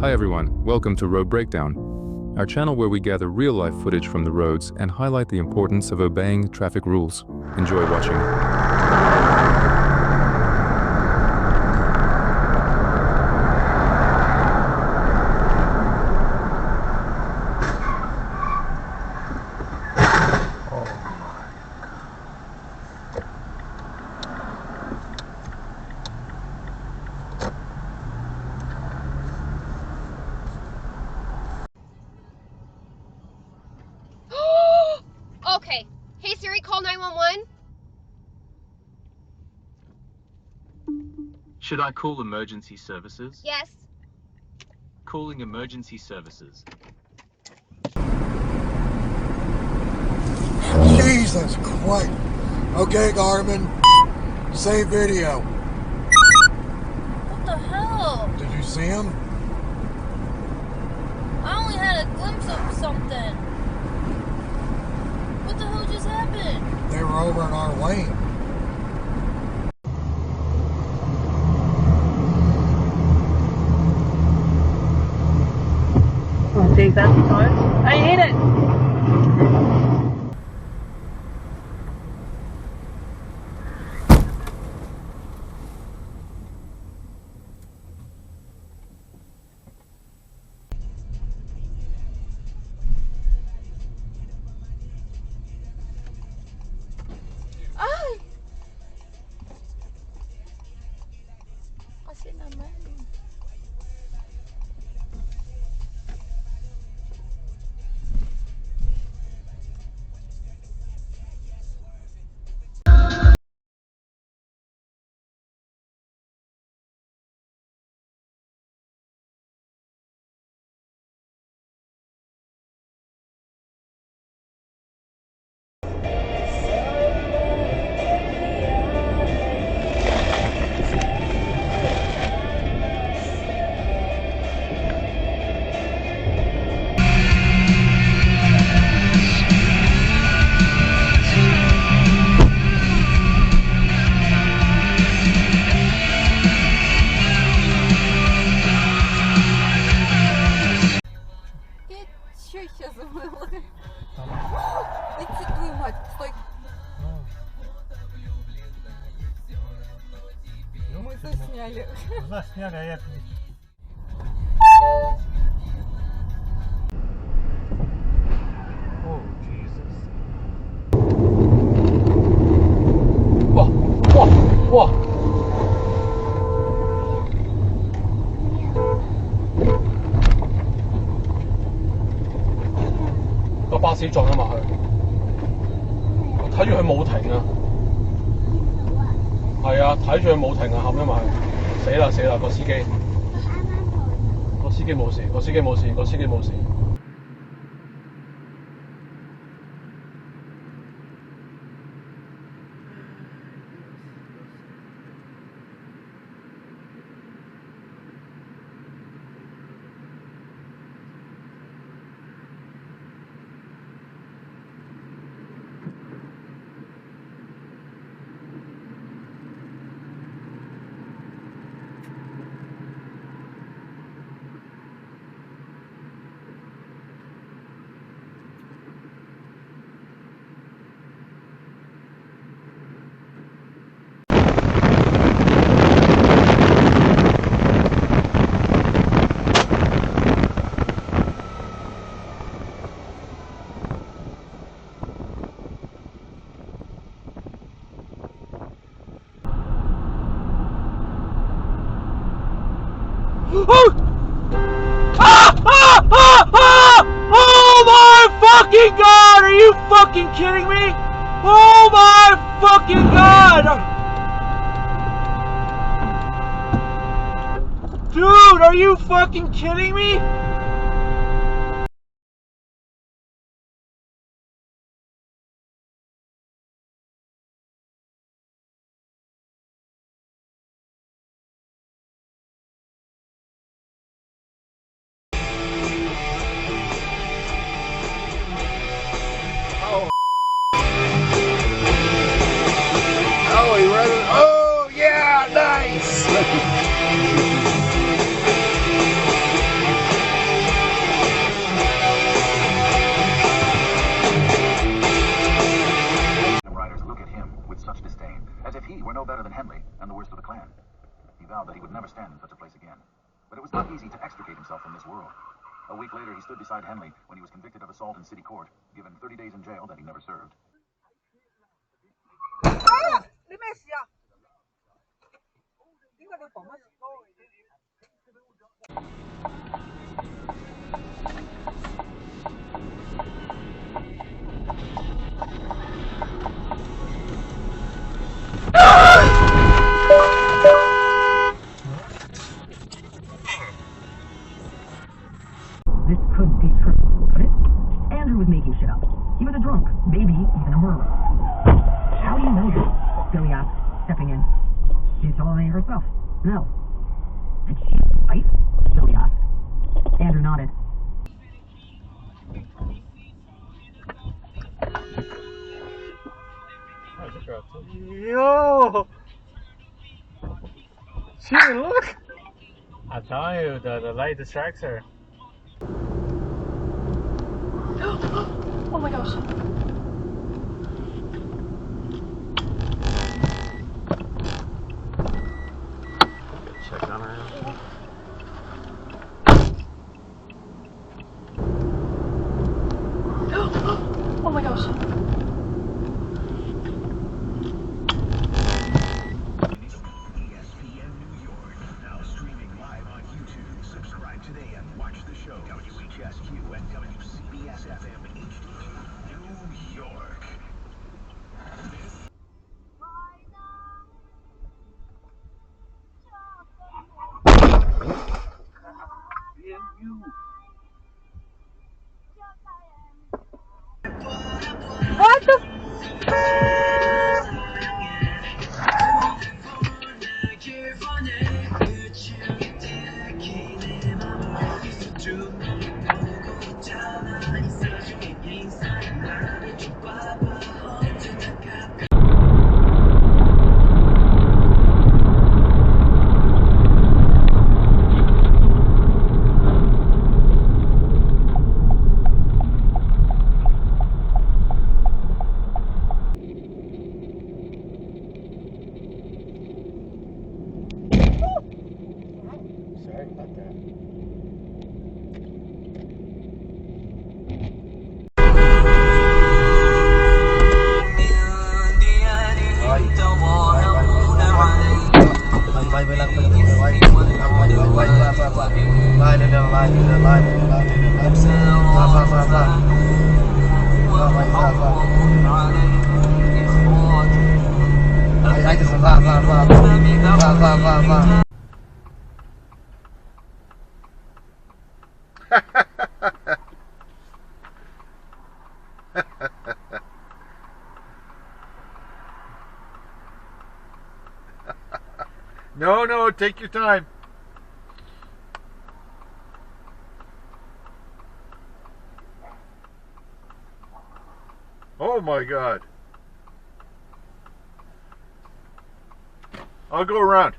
Hi everyone, welcome to Road Breakdown, our channel where we gather real-life footage from the roads and highlight the importance of obeying traffic rules. Enjoy watching. Okay. Hey Siri, call 911. Should I call emergency services? Yes. Calling emergency services. Jesus Christ. Okay, Garmin. Save video. What the hell? Did you see him? I only had a glimpse of something. What the hell just happened? They were over in our lane. I'll take that time. I hate it. Ay! Kasi naman. Что сейчас было? Иди твою мать, стой. Мы засняли. Засняли, а я... О, Jesus. О!個巴士撞咗埋去，我睇住佢冇停啊，係啊，睇住佢冇停啊，冚咗埋去，死啦！個司機冇事。Oh my fucking god! Are you fucking kidding me? Oh my fucking god! Dude, are you fucking kidding me? Oh, he read it. Oh, yeah, nice. easy to extricate himself from this world. A week later, he stood beside Henley when he was convicted of assault in city court, given 30 days in jail that he never served. This couldn't be true, could it? Andrew was making shit up. He was a drunk, maybe even a murderer. How do you know this? Billy asked, stepping in. She told me herself. No. Did she have a wife? Billy asked. Andrew nodded. Yo! Shit, look! I'm telling you, the light distracts her. Oh my gosh. Check on her. Oh my gosh. ESPN New York, now streaming live on YouTube. Subscribe today and watch the show. WHSQ and WCBS FM HD, New York. What the? Sorry about that. No, take your time. Oh my God. I'll go around.